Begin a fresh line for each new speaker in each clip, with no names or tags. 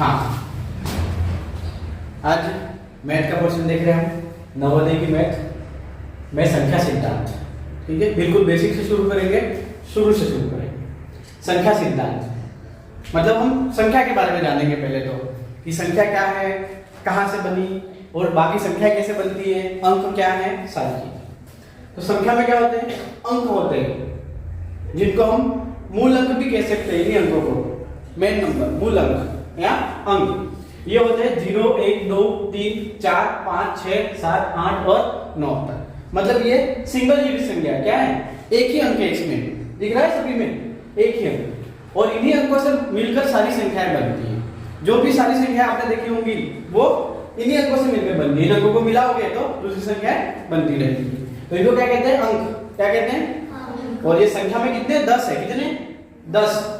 हाँ, आज मैथ का क्वेश्चन देख रहे हैं हम, नवोदय की मैथ संख्या सिद्धांत। ठीक है, बिल्कुल बेसिक से शुरू करेंगे, शुरू से शुरू करेंगे। संख्या सिद्धांत मतलब हम संख्या के बारे में जानेंगे पहले तो, कि संख्या क्या है, कहाँ से बनी और बाकी संख्या कैसे बनती है, अंक क्या है, सारी चीज। तो संख्या में क्या होते हैं, अंक होते हैं जिनको हम मूल अंक भी कह सकते हैं। इन्हीं अंकों को मेन नंबर, मूल अंक या अंक ये होते हैं 0, 1, 2, 3, 4, 5, 6, 7, 8 और 9 तक। मतलब ये सिंगल डिजिट संख्या क्या है, एक ही अंक है, इसमें दिख रहा है सभी में एक ही अंक, और इन्हीं अंकों से मिलकर सारी संख्याएं बनती हैं। जो भी सारी संख्या आपने देखी होंगी वो इन्हीं अंकों से मिलकर बनती है। इन अंकों को मिलाओगे तो दूसरी संख्या बनती रहेगी। तो इनको क्या कहते हैं, अंक। क्या कहते हैं? और ये संख्या में कितने, 10 है। कितने? 10।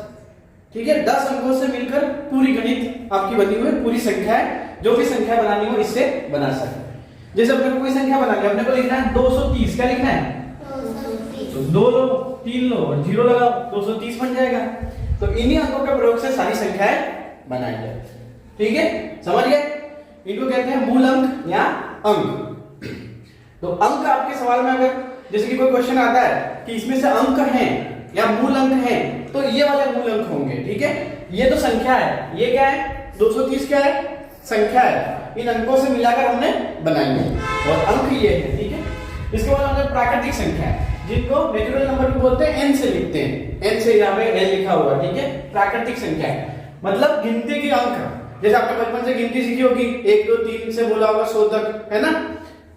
ठीक है, 10 अंकों से मिलकर पूरी गणित आपकी बनी हुई पूरी संख्या है। जो भी संख्या बनानी हो इससे बना सकते हैं। जैसे अपने को कोई संख्या बनानी है, अपने को लिखना है 230। क्या लिखना है? 230। 2 लो, 3 लो और 0 लगाओ, 230 बन जाएगा। तो इन्हीं अंकों के प्रयोग से सारी संख्याएं बनाई जाए। ठीक है, समझ गए? इनको कहते हैं मूल अंक या अंक। तो अंक आपके सवाल में अगर जैसे कि कोई क्वेश्चन आता है कि इसमें से अंक हैं या मूल अंक हैं, तो ये वाले मूल अंक होंगे। ठीक है, ये तो संख्या है, ये क्या है, 230 क्या है, संख्या है। इन अंकों से मिलाकर हमने बनाई है और अंक ये है। ठीक है, इसके बाद हमने प्राकृतिक संख्या है जिनको नेचुरल नंबर भी बोलते हैं, एन से लिखते हैं। एन से यहाँ पे एन लिखा हुआ है। ठीक है, प्राकृतिक संख्या है मतलब गिनती की अंक। जैसे आपने बचपन से गिनती सीखी होगी, 1, 2, 3 से बोला होगा 100 तक, है ना?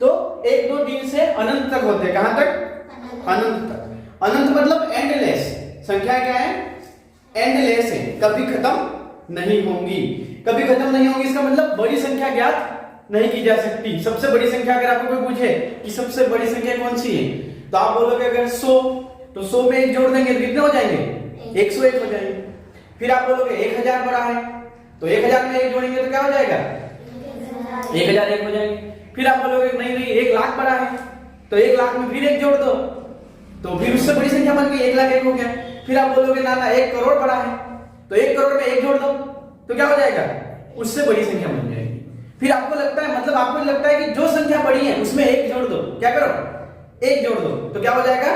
तो 1, 2, 3 से अनंत तक होते हैं। कहां तक? अनंत तक। अनंत मतलब एंडलेस। संख्या क्या है? एंडलेस है, कभी खत्म नहीं होंगी। कभी खत्म नहीं होंगी इसका मतलब बड़ी संख्या ज्ञात नहीं की जा सकती। सबसे बड़ी संख्या अगर आपको कोई पूछे कि सबसे बड़ी संख्या कौन सी है, तो आप बोलोगे अगर 100, तो 100 में 1 जोड़ देंगे तो कितने हो जाएंगे? 101 हो जाएंगे। फिर आप बोलोगे 1000 बड़ा है, तो 1000 में 1 जोड़ेंगे तो क्या हो जाएगा? 1001 हो जाएंगे। फिर आप बोलोगे नहीं नहीं 1 लाख बड़ा है, तो 1 लाख में फिर 1 जोड़ दो, तो फिर उससे बड़ी संख्या बन गई, 1,01,000 हो गया। फिर आप बोलोगे ना ना 1 करोड़ बड़ा है, तो 1 करोड़ में 1 जोड़ दो तो क्या हो जाएगा? उससे बड़ी संख्या बन जाएगी। फिर आपको लगता है मतलब आपको लगता है कि जो संख्या बड़ी है उसमें 1 जोड़ दो, क्या करो? 1 जोड़ दो तो क्या हो जाएगा?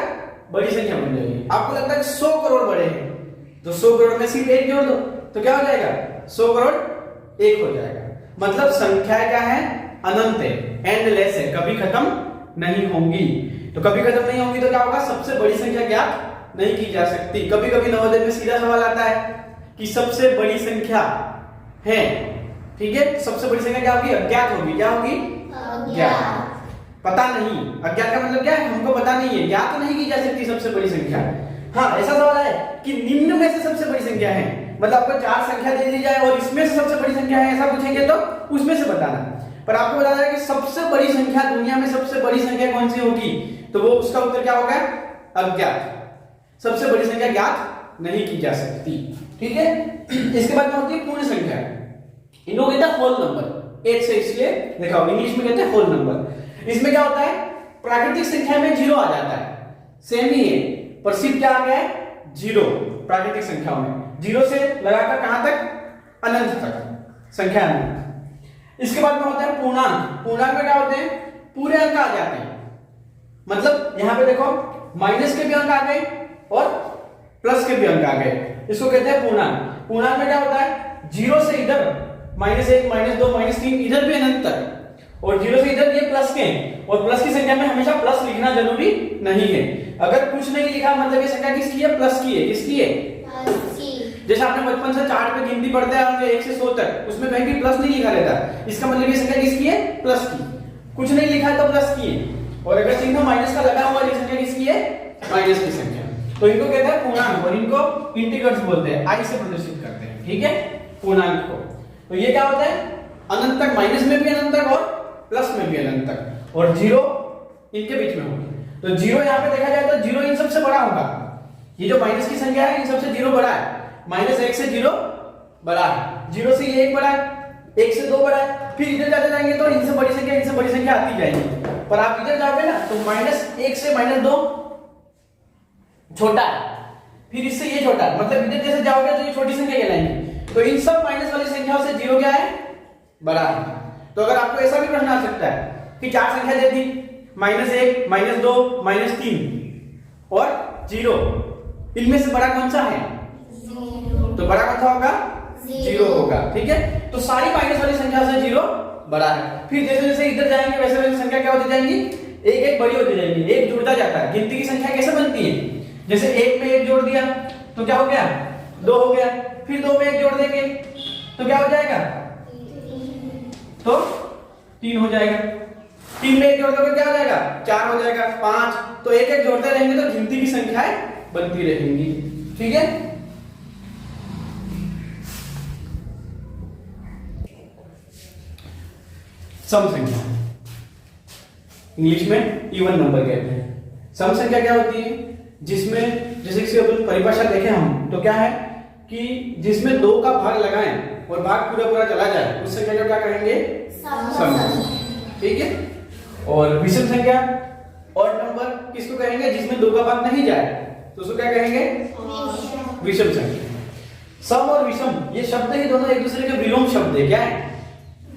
बड़ी संख्या बन जाएगी। आपको लगता है कि 100 करोड़ बड़े हैं, तो 100 करोड़ में सिर्फ 1 जोड़ दो तो क्या हो जाएगा? 100 करोड़ 1 हो जाएगा। मतलब संख्या क्या है? अनंत है, एंडलेस है, कभी खत्म नहीं होंगी। तो कभी खत्म नहीं होंगी तो क्या होगा? सबसे बड़ी संख्या ज्ञात नहीं की जा सकती। कभी कभी नवोदय में सीधा सवाल आता है कि सबसे बड़ी संख्या है, ठीक है, सबसे बड़ी संख्या क्या होगी? अज्ञात होगी। क्या होगी? अज्ञात। पता नहीं। अज्ञात का मतलब क्या है? हमको पता नहीं है, ज्ञात नहीं की जा सकती सबसे बड़ी संख्या। हाँ, ऐसा सवाल है कि निम्न में से सबसे बड़ी संख्या है, मतलब आपको 4 संख्या दे दी जाए और इसमें से सबसे बड़ी संख्या है ऐसा पूछेंगे तो उसमें से बताना। पर आपको बताना है कि सबसे बड़ी संख्या, दुनिया में सबसे बड़ी संख्या कौन सी होगी, तो वो उसका उत्तर क्या होगा? अज्ञात। सबसे बड़ी संख्या ज्ञात नहीं की जा सकती। ठीक है, इसके बाद में होती है पूर्ण संख्या। इनको कहते हैं होल नंबर। 8 से इसलिए देखा होगा, इंग्लिश में कहते हैं होल नंबर। इसमें क्या होता है? प्राकृतिक संख्या में 0 आ जाता है, सेम ही है, पर सिर्फ क्या आ गया है? 0। प्राकृतिक संख्याओं में 0 से लगाकर कहां तक? अनंत तक संख्या अनंत। इसके बाद में होता है पूर्णांक। पूर्णांक में क्या होते हैं? पूरे अंक आ जाते हैं। मतलब यहां पे देखो माइनस के भी अंक आ गए और प्लस के भी अंक आ गए, इसको कहते हैं पूर्णांक। पूर्णांक में क्या होता है? 0 से इधर -1, -2, -3 इधर भी अनंत तक, और 0 से इधर ये प्लस के हैं, और प्लस की संख्या में हमेशा प्लस लिखना जरूरी नहीं है। अगर कुछ नहीं लिखा मतलब ये संख्या किसकी है? प्लस की है। किसकी है? जैसे आपने बचपन से चार्ट पे गिनती पढ़ते हैं 1 से 100 तक, उसमें कहीं भी प्लस नहीं लिखा रहता, इसका मतलब ये संख्या किसकी है? प्लस की। कुछ नहीं लिखा है तो प्लस की है, और अगर चिन्ह माइनस का लगा हुआ, ये संख्या किसकी है? माइनस की संख्या। तो इनको कहते हैं पूर्णांक, और इनको इंटीग्रल्स बोलते हैं, आई से प्रदर्शित करते हैं। ठीक है, पूर्णांक को। तो ये क्या होता है? अनंत तक, माइनस में भी अनंत तक और प्लस में भी अनंत तक, और 0 इनके बीच में होगी। तो 0 यहाँ पे देखा जाए तो 0 इन सबसे बड़ा होगा। ये जो माइनस की संख्या है इन सबसे 0 बड़ा है। -1 से 0 बड़ा है, 0 से ये 1 बड़ा है, 1 से 2 बड़ा है। फिर इधर जाते जाएंगे तो इनसे बड़ी संख्या आती जाएगी। पर आप इधर जाओगे ना तो -1 से -2 छोटा है, फिर इससे ये छोटा, मतलब इधर जैसे जाओगे तो ये छोटी संख्या कहलाएंगी। तो इन सब माइनस वाली संख्याओं से जीरो क्या है, बड़ा है। तो अगर आपको ऐसा भी प्रश्न आ सकता है कि चार संख्या दे दी, -1, -2, -3 और 0, इनमें से बड़ा कौन सा है, तो बड़ा कौन सा होगा, 0 होगा। ठीक है, तो सारी माइनस वाली संख्या से 0 बड़ा है। फिर जैसे जैसे इधर जाएंगे वैसे वैसे संख्या क्या होती जाएंगी, एक एक बड़ी होती जाएगी, एक जुड़ता जाता है। गिनती की संख्या कैसे बनती है, जैसे एक में एक जोड़ दिया तो क्या हो गया, 2 हो गया, फिर 2 में एक जोड़ देंगे तो क्या हो जाएगा, तो 3 हो जाएगा, 3 में एक जोड़ दोगे क्या हो जाएगा, 4 हो जाएगा, 5। तो एक एक जोड़ते रहेंगे तो गिनती की संख्याएं बनती रहेंगी। ठीक है, सम संख्या, इंग्लिश में इवन नंबर कहते हैं। सम संख्या क्या होती है, जिसमें जैसे कि अपन परिभाषा देखें हम तो क्या है कि जिसमें 2 का भाग लगाएं और भाग पूरा पूरा चला जाए उस संख्या को क्या कहेंगे, सम। ठीक है, और विषम संख्या, ऑड नंबर किसको कहेंगे, जिसमें 2 का भाग नहीं जाए तो उसको क्या कहेंगे, विषम संख्या। सम और विषम ये शब्द ही दोनों एक दूसरे के विलोम शब्द है। क्या है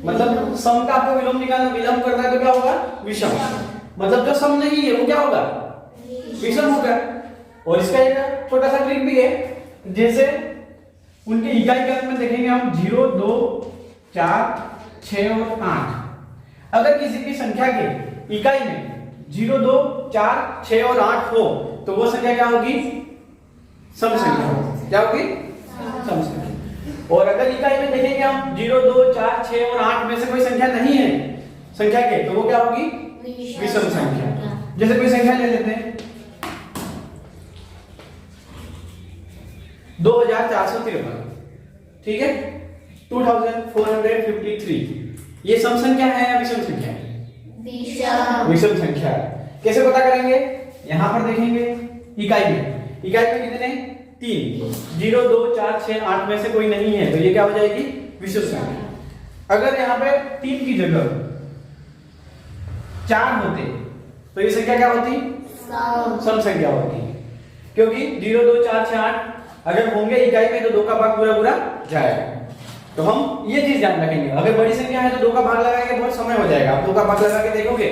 मतलब, सम का आपको विलोम निकालना, विलोम करना है तो क्या होगा, विषम। मतलब जो सम नहीं है वो क्या होगा, विषम होगा। और इसका एक छोटा सा ट्रिक भी है, जैसे उनके इकाई के अंत में देखेंगे हम 0, 2, 4, 6 और 8। अगर किसी की संख्या के इकाई में 0, 2, 4, 6 और 8 हो तो वो संख्या क्या होगी, सम संख्या होगी। क्या होगी, सम संख्या। और अगर इकाई में देखेंगे हम 0, 2, 4, 6 और 8 में से कोई संख्या नहीं है संख्या के, तो वो क्या होगी, विषम संख्या। जैसे कोई संख्या ले लेते हैं 2453, ठीक है, 2453, ये सम संख्या है या विषम संख्या है, विषम संख्या है। कैसे पता करेंगे, यहां पर देखेंगे इकाई में कितने, 3, 0, 2, 4, 6, 8 में से कोई नहीं है तो ये क्या हो जाएगी, विषम संख्या। अगर यहाँ पे 3 की जगह 4 होते तो ये संख्या क्या होती, सम संख्या होती, क्योंकि 0, 2, 4, 6, 8 अगर होंगे इकाई में तो 2 का भाग पूरा पूरा जाएगा। तो हम ये चीज ध्यान रखेंगे, अगर बड़ी संख्या है तो 2 का भाग लगाएंगे बहुत समय हो जाएगा। आप 2 का भाग लगा के देखोगे,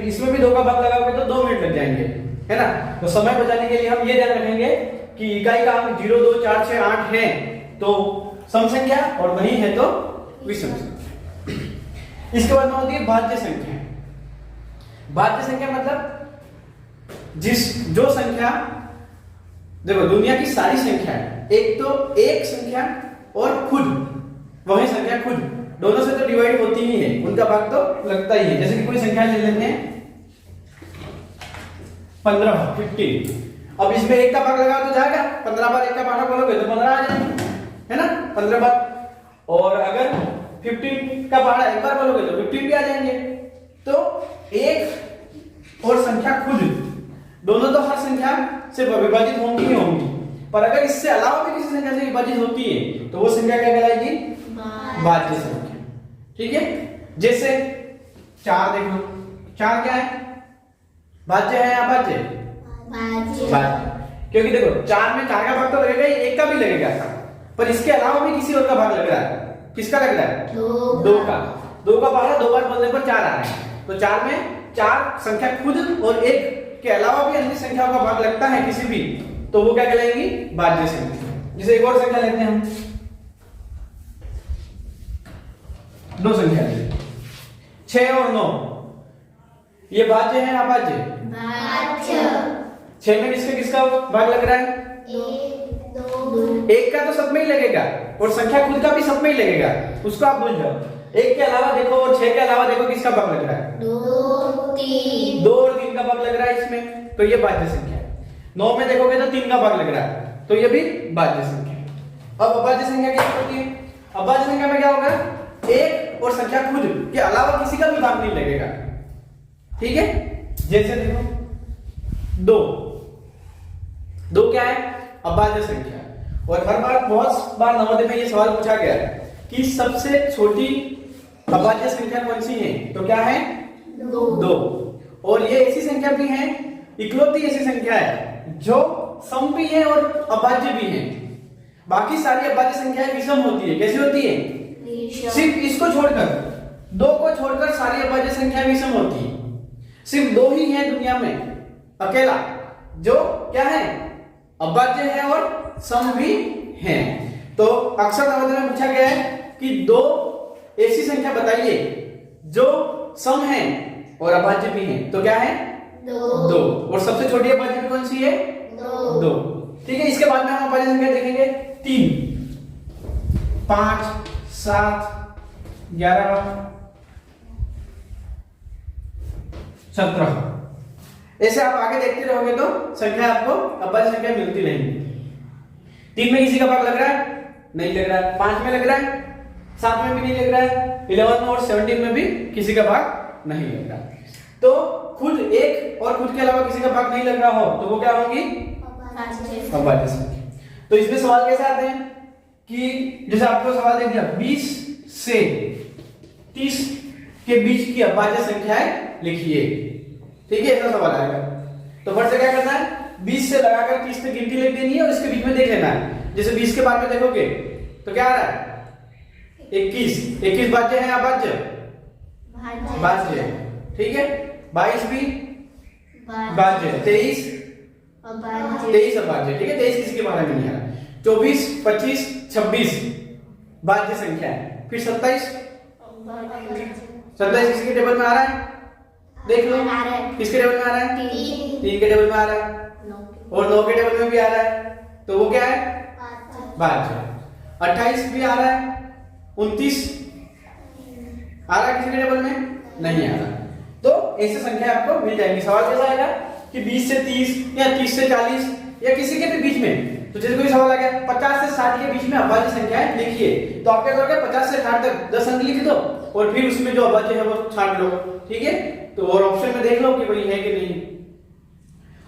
इसमें भी 2 का भाग लगाओगे तो 2 मिनट लग जाएंगे, है ना। तो समय बचाने के लिए हम ये ध्यान रखेंगे कि इकाई का 0, 2, 4, 6, 8 है तो सम संख्या और नहीं है तो विषम संख्या। इसके बाद में होती है भाज्य संख्या। भाज्य संख्या मतलब जो संख्या, देखो दुनिया की सारी संख्या है, एक तो एक संख्या और खुद वही संख्या खुद, दोनों से तो डिवाइड होती ही है, उनका भाग तो लगता ही है। जैसे कि कोई संख्या ले लेते हैं 15, अब इसमें एक का भाग लगा तो जाएगा, 15 बार एक का भाग बोलोगे तो 15 आ जाएंगे, है ना, 15 बार। और अगर 15 का भाग एक बार बोलोगे तो 15 भी आ जाएंगे। तो एक और संख्या खुद, दोनों तो हर संख्या से विभाजित होंगी ही होंगी, पर अगर इससे अलावा भी किसी संख्या से विभाजित होती है तो वो संख्या क्या कहलाएगी, भाज्य संख्या। ठीक है, जैसे 4 देख लो, 4 क्या है, भाज्य है या अभाज्य, भाज्य। क्योंकि देखो 4 में 4 का भाग तो लगेगा ही, एक का भी लगेगा, पर इसके अलावा भी किसी और का भाग लग रहा है। किसका लग रहा है, 2 का भाग 2 बार बोलने पर 4 आ रहा है। तो 4 में 4 संख्या खुद और एक के अलावा भी अन्य संख्याओं का भाग लगता है किसी भी, तो वो क्या कहलाएगी, भाज्य संख्या। जैसे एक और संख्या लेते हैं हम, 2 संख्या लेते हैं 6 और 9, ये भाज्य है अभाज्य, भाज्य। 6 में किसका भाग लग रहा है, 1 का तो सब में ही लगेगा और संख्या खुद का भी सब में ही लगेगा, उसको आप भूल जाओ। 1 के अलावा देखो और 6 के अलावा देखो किसका भाग लग रहा है, 2 और 3 का भाग लग रहा है इसमें, तो ये भाज्य संख्या है। 9 में देखोगे तो 3 का भाग लग रहा है, तो ये भी भाज्य संख्या है। अब अभाज्य संख्या क्या होती है, अभाज्य संख्या में क्या होगा, एक और संख्या खुद के अलावा किसी का भी भाग नहीं लगेगा। ठीक है, जैसे देखो 2 क्या है, अभाज्य संख्या। और हर बार बहुत बार नवोदय में ये सवाल पूछा गया है कि सबसे छोटी अभाज्य संख्या कौन सी है, तो क्या है, 2। और ये ऐसी संख्या भी है, इकलौती ऐसी संख्या है जो सम भी है और अभाज्य भी है। बाकी सारी अभाज्य संख्याएं विषम होती है। कैसी होती है? सिर्फ इसको छोड़कर, 2 को छोड़कर सारी अभाज्य संख्याएं विषम होती है। सिर्फ 2 ही है दुनिया में अकेला जो क्या है, अभाज्य है और सम भी है। तो अक्सर नवोदय में पूछा गया है कि 2 ऐसी संख्या बताइए जो सम है और अभाज्य भी है। तो क्या है? 2। और सबसे छोटी अभाज्य भी कौन सी है? 2। ठीक है, इसके बाद में हम अभाज्य संख्या देखेंगे 3, 5, 7, 11, 17। ऐसे आप आगे देखते रहोगे तो संख्या आपको अभाज्य संख्या मिलती रहेंगी। 3 में किसी का भाग लग रहा है? नहीं लग रहा है। 5 में लग रहा है, 7 में भी नहीं लग रहा है, 11 और 17 में भी किसी का भाग नहीं लग रहा। तो खुद एक और खुद के अलावा किसी का भाग नहीं लग रहा हो तो वो क्या होंगी? अभाज्य संख्या। तो इसमें सवाल कैसे आते हैं कि जैसे आपको सवाल दे दिया 20 से 30 के बीच की अभाज्य संख्याएं लिखिए। ठीक है, ऐसा सवाल आएगा। तो फट से क्या करना है, 20 से लगाकर 30 तक गिनती लिख देनी है और इसके बीच में देख लेना है। जैसे 20 के बाद में देखोगे तो क्या आ रहा है? 21 भाज्य है, अभाज्य भाज्य। ठीक है, 22 भी भाज्य, 23 अभाज्य। ठीक है, 23 किसी के बारे में नहीं आ रहा। 24, 25, 26 भाज्य संख्या है। फिर 27 किसके टेबल में आ रहा है? देख लो, किसके टेबल में आ रहा है? 3 के टेबल में आ रहा है और 9 के टेबल में भी आ रहा है। तो वो क्या है? भाज्य। 28 भी आ रहा है, 29 आ रहा है किसी के टेबल में? नहीं आ रहा। तो ऐसे संख्या आपको मिल जाएंगी। सवाल कैसा आएगा कि 20 से 30 या 30 से 40 या किसी के भी बीच में। तो जैसे कोई सवाल आ गया 50 से 60 के बीच में अभाज्य संख्याएं लिखिए, तो आप क्या करोगे? 50 से 60 तक 10 अंक लिख दो और फिर उसमें जो अभाज्य है वो छांट लो। ठीक है, तो और ऑप्शन में देख लो कि वही है कि नहीं।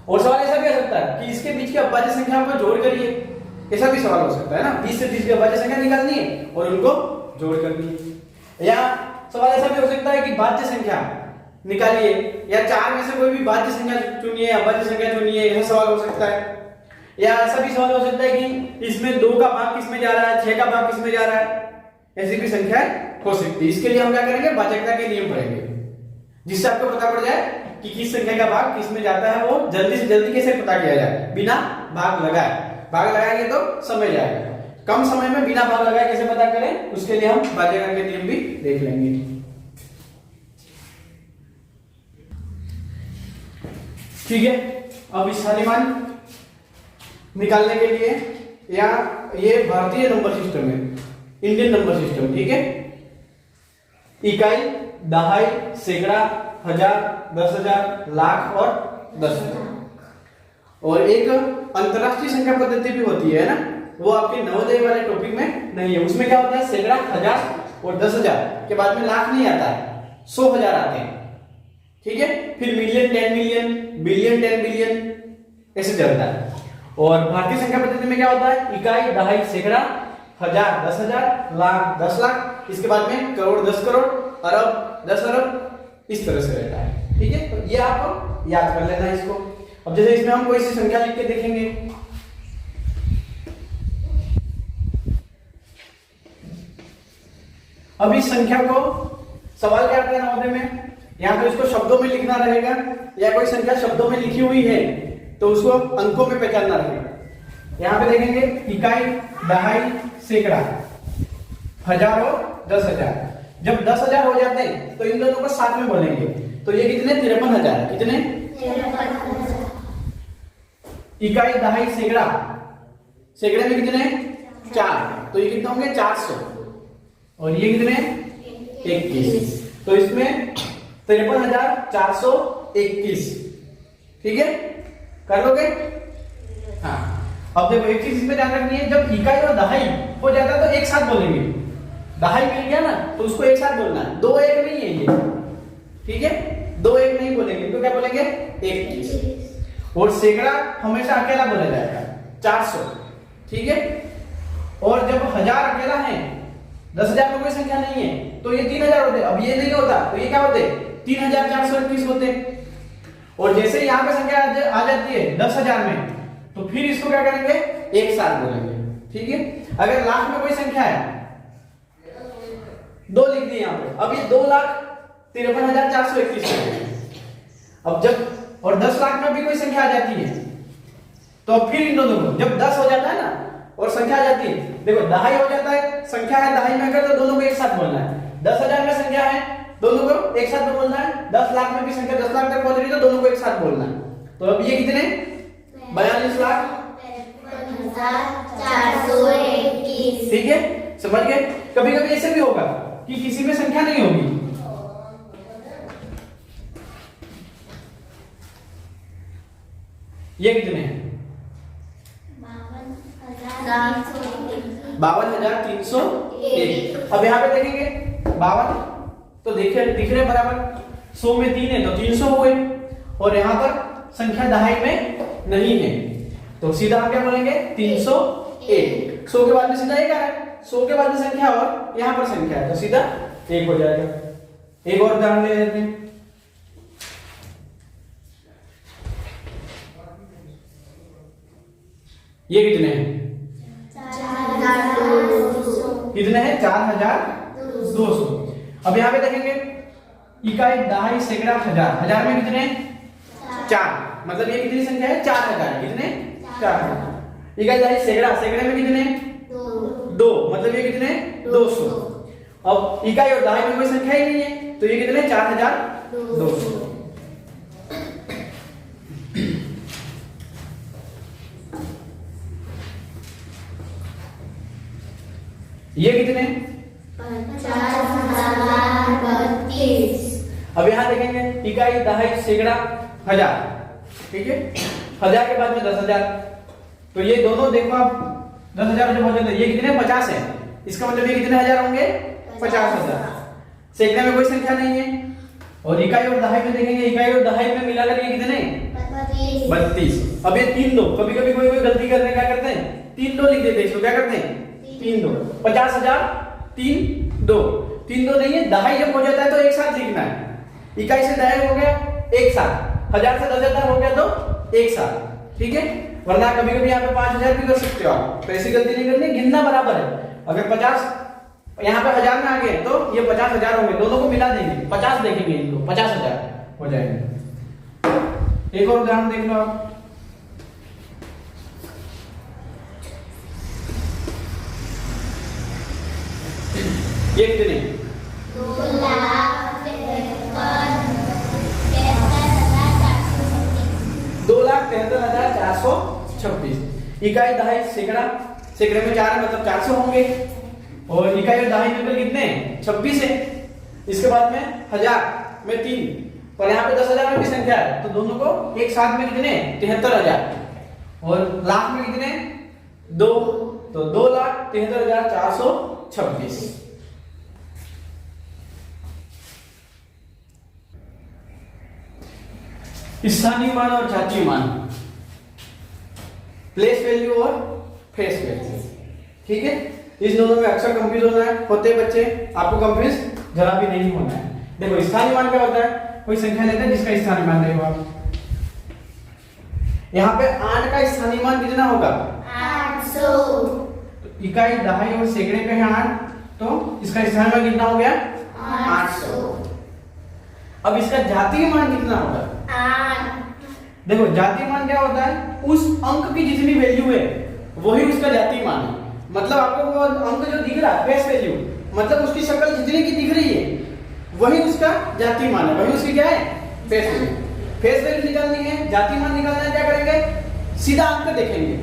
और सवाल ऐसा भी आ सकता है कि इसके बीच की अभाज्य संख्या को जोड़ करिए, ऐसा भी सवाल हो सकता है ना। 20 से 30 की अभाज्य संख्या निकालनी है और उनको जोड़ करनी है। या सवाल ऐसा भी हो सकता है कि भाज्य संख्या निकालिए, या 4 में से कोई भी भाज्य संख्या चुनिए, अभाज्य संख्या चुनिए, ऐसा सवाल हो सकता है। या ऐसा भी सवाल हो सकता है कि इसमें 2 का भाग किसमें जा रहा है, 6 का भाग किसमें जा रहा है, ऐसी भी संख्या हो सकती है। इसके लिए हम क्या करेंगे? भाजकता के नियम पढ़ेंगे, जिससे आपको पता पड़ जाए कि किस संख्या का भाग किसमें जाता है। वो जल्दी से जल्दी कैसे पता किया जाए बिना भाग लगाए। भाग लगाएंगे तो समय जाएगा, कम समय में बिना भाग लगाए कैसे पता करें, उसके लिए हम भाजकता के नियम भी देख लेंगे। ठीक है, अब इस स्थानीमान निकालने के लिए, या ये भारतीय नंबर सिस्टम है, इंडियन नंबर सिस्टम। ठीक है, इकाई, दहाई, सैकड़ा, हजार, 10,000, लाख और 10,000। और एक अंतरराष्ट्रीय संख्या पद्धति भी होती है ना, वो आपके नवोदय वाले टॉपिक में नहीं है। उसमें क्या होता है? सैकड़ा, हजार और 10,000 के बाद में लाख नहीं आता है, 100,000 आते हैं। ठीक है, फिर मिलियन, 10 मिलियन, बिलियन, 10 बिलियन, ऐसे चलता है। और भारतीय संख्या पद्धति में क्या होता है? इकाई, दहाई, सैकड़ा, हजार, 10,000, लाख, 10 लाख, इसके बाद में करोड़, 10 करोड़, अरब, 10 अरब, इस तरह से रहता है। ठीक है, तो ये आप याद कर लेना इसको। अब जैसे इसमें हम कोई सी संख्या लिख के देखेंगे, अब इस संख्या को सवाल क्या आता है नवोदय में, यहाँ पे इसको शब्दों में लिखना रहेगा, या कोई संख्या शब्दों में लिखी हुई है तो उसको अंकों में पहचानना रहेगा। यहाँ पे देखेंगे इकाई, दहाई, सैकड़ा, हजार और 10,000। जब 10,000 हो जाते हैं तो इन दोनों को साथ में बोलेंगे, तो ये कितने? 53,000। कितने? 53,000। इकाई, दहाई, सैकड़ा, सैकड़े में कितने? 4, तो ये कितने होंगे? 400। और ये कितने? 21। तो इसमें 53,421। ठीक है, कर लोगे? हाँ। अब देखो एक चीज इसमें ध्यान रखनी है, जब इकाई और दहाई हो जाता है तो एक साथ बोलेंगे। दहाई मिल गया ना, तो उसको एक साथ बोलना है, 2 1 नहीं है ये। ठीक है, 2 1 नहीं बोलेंगे, तो क्या बोलेंगे? 21। और सैकड़ा हमेशा अकेला बोला जाएगा, 400। ठीक है, और जब हजार अकेला है, 10,000 में कोई संख्या नहीं है, तो ये 3,000 होते। अब ये नहीं होता तो ये क्या होते? 3,421 होते। और जैसे यहाँ पे संख्या आ जाती है 10,000 में, तो फिर इसको क्या करेंगे? एक साथ बोलेंगे। ठीक है। अगर लाख में कोई संख्या है, 2 लिख दिए यहाँ पे, अब ये 2,53,431। अब जब और 10 लाख में भी कोई संख्या आ जाती है तो अब फिर इन दोनों को, जब 10 हो जाता है ना और संख्या आ जाती है, देखो दहाई हो जाता है, संख्या है दहाई में अगर, तो दोनों को एक साथ बोलना है। 10,000 में संख्या है, दोनों को एक साथ बोलना है। 10 लाख में भी संख्या 10 लाख तक पहुंच रही है तो दोनों को एक साथ बोलना है। तो अब ये कितने, 42,421। ठीक है, समझ गए। कभी कभी ऐसे भी होगा कि किसी में संख्या नहीं होगी, ये कितने हैं, 52,301। अब यहाँ पे देखेंगे 52 तो देखिए दिख रहे बराबर, 100 में 3 है तो 300 हुए, और यहाँ पर संख्या दहाई में नहीं है तो सीधा हम क्या बोलेंगे, 301। 100 के बाद में सीधा 1 आ रहा है, 100 के बाद में संख्या और यहाँ पर संख्या है तो सीधा 1 हो जाएगा। एक और उदाहरण ले लेते हैं, ये कितने हैं, कितने हैं, 4,200। अब यहाँ पे देखेंगे इकाई, दहाई, सैकड़ा, हजार, हजार में कितने, 4, मतलब ये कितनी संख्या है, 4,000। कितने, 4,000। इकाई, दहाई, सैकड़ा, सैकड़े में कितने, 2, मतलब ये कितने, 200। अब इकाई और दहाई में कोई संख्या ही नहीं है तो ये कितने, 4,200। ये कितने, 50,032। अब यहाँ देखेंगे इकाई, दहाई, सैकड़ा, हजार, ठीक है। 1000 के बाद में 10,000, तो ये दोनों देखो आप 10,000 जो हो जाते हैं, ये कितने, 50 है, इसका मतलब ये कितने हजार होंगे, 50,000। सैकड़े में कोई संख्या नहीं है, और इकाई और दहाई में देखेंगे, इकाई और दहाई में मिलाकर ये कितने, 32। अब ये 3 2, कभी कभी कोई गलती करते हैं, क्या करते हैं, 3 2 लिख देते हैं, इसको क्या करते हैं, 3 2, 50,000, 3 2, 3 2 नहीं है, दहाई जब हो जाता है तो एक साथ लिखना है। इकाई से दहाई हो गया एक साथ, 1000 से 10,000 हो गया तो एक साथ, ठीक है। वरना कभी कभी यहाँ पे 5,000 भी कर सकते हो आप, तो ऐसी गलती नहीं करनी, गिनना बराबर है। अगर 50 यहाँ पे 1000 में आ गए तो ये 50,000 होंगे, दोनों को मिला देंगे, 50 देखेंगे, इनको 50,000 हो जाएंगे। एक और उदाहरण देख लो आप, ये कितने, 2,73,426। इकाई, दहाई, सैकड़ा, सैकड़े में 4 है मतलब 400 होंगे, और इकाई और दहाई में कितने, 26 है। इसके बाद में 1000 में 3, पर यहाँ पे 10,000 में भी संख्या है तो दोनों को एक साथ में कितने, 73,000, और लाख में कितने, 2, तो 2,73,426। स्थानीय मान और जातीय मान, प्लेस वैल्यू और फेस वैल्यू, ठीक है। इस दोनों में अक्सर कंफ्यूज होना है, होते बच्चे, आपको कंफ्यूज जरा भी नहीं होना है। देखो स्थानीय मान क्या होता है, कोई संख्या लेते हैं जिसका स्थानीय मान देखो आप, यहाँ पे 8 का स्थानीय मान कितना होगा, 800। तो इकाई, दहाई और सैकड़े पे है 8, तो इसका स्थानीय मान कितना हो गया, 800। अब इसका जातीय मान कितना होगा, 8। देखो जातीय मान क्या होता है, उस अंक की जितनी वैल्यू है वही उसका जातीय मान है। मतलब आपको वो अंक जो दिख रहा है, फेस वैल्यू, मतलब उसकी शक्ल जितनी की दिख रही है वही उसका जातीय मान है, वही उसकी क्या है, फेस वैल्यू। फेस वैल्यू निकालनी है, जातीय मान निकालना है, क्या करेंगे, सीधा अंक देखेंगे,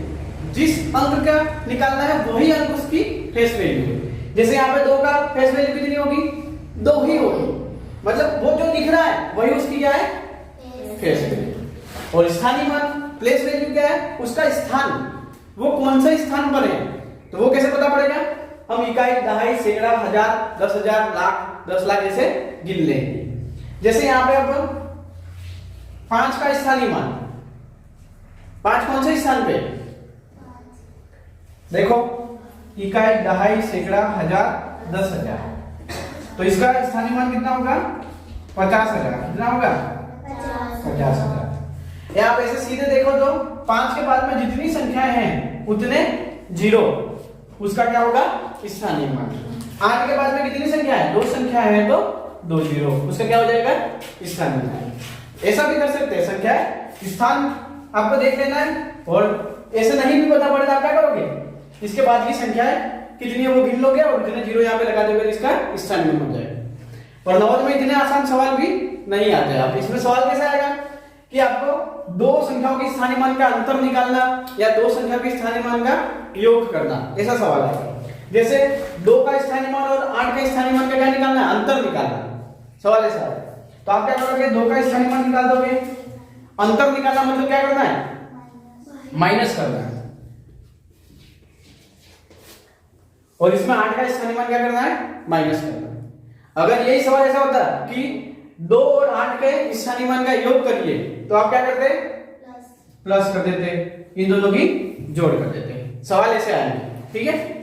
जिस अंक का निकालना है वही अंक उसकी फेस वैल्यू है। जैसे यहाँ पे 2 का फेस वैल्यू कितनी होगी, 2 ही होगी, मतलब वो जो दिख रहा है वही उसकी क्या है, फेस वैल्यू। और स्थानीय मान, प्लेस वैल्यू क्या है, उसका स्थान, वो कौन सा स्थान पर है, तो वो कैसे पता पड़ेगा, हम इकाई, दहाई, सैकड़ा, 1000, 10,000, लाख, 10 लाख ऐसे गिन लेंगे। जैसे यहाँ पे अपन 5 का स्थानीय मान, 5 कौन से स्थान पे, देखो इकाई, दहाई, सैकड़ा, 1000, 10,000, तो इसका स्थानीय मान कितना होगा, 50,000। कितना होगा, 50,000। या आप ऐसे सीधे देखो तो 5 के बाद में जितनी संख्याएं हैं उतने जीरो, उसका क्या होगा स्थानीय मान। 8 के बाद में कितनी संख्या है, 2 संख्या है तो 2 जीरो, उसका क्या हो जाएगा स्थानीय मान। ऐसा भी कर सकते हैं, संख्या स्थान आपको देख लेना है और ऐसे नहीं भी पता पड़े तो आप क्या करोगे, इसके बाद की संख्या कितनी है वो गिन लोगे और जितने जीरो यहाँ पे लगा दोगे इसका स्थानीय मान हो जाएगा। और नवोदय में इतने आसान सवाल भी नहीं आते। आप इसमें सवाल कैसे आएगा कि आपको दो संख्याओं के स्थानीय मान का अंतर निकालना या दो संख्या के स्थानीय मान का योग करना, ऐसा सवाल आएगा। जैसे 2 का स्थानीय मान और 8 का स्थानीय मान का क्या निकालना है, अंतर निकालना, सवाल ऐसा है। तो आप क्या करोगे, 2 का स्थानीय मान निकाल दोगे, अंतर निकालना मतलब क्या करना है, माइनस करना है। और इसमें 8 का स्थानीय मान क्या करना है, माइनस करना है। अगर यही सवाल ऐसा होता कि 2 और 8 के स्थानीय मान का योग करिए तो आप क्या करते, प्लस कर देते, इन दोनों की जोड़ कर देते। सवाल ऐसे आएंगे, ठीक है।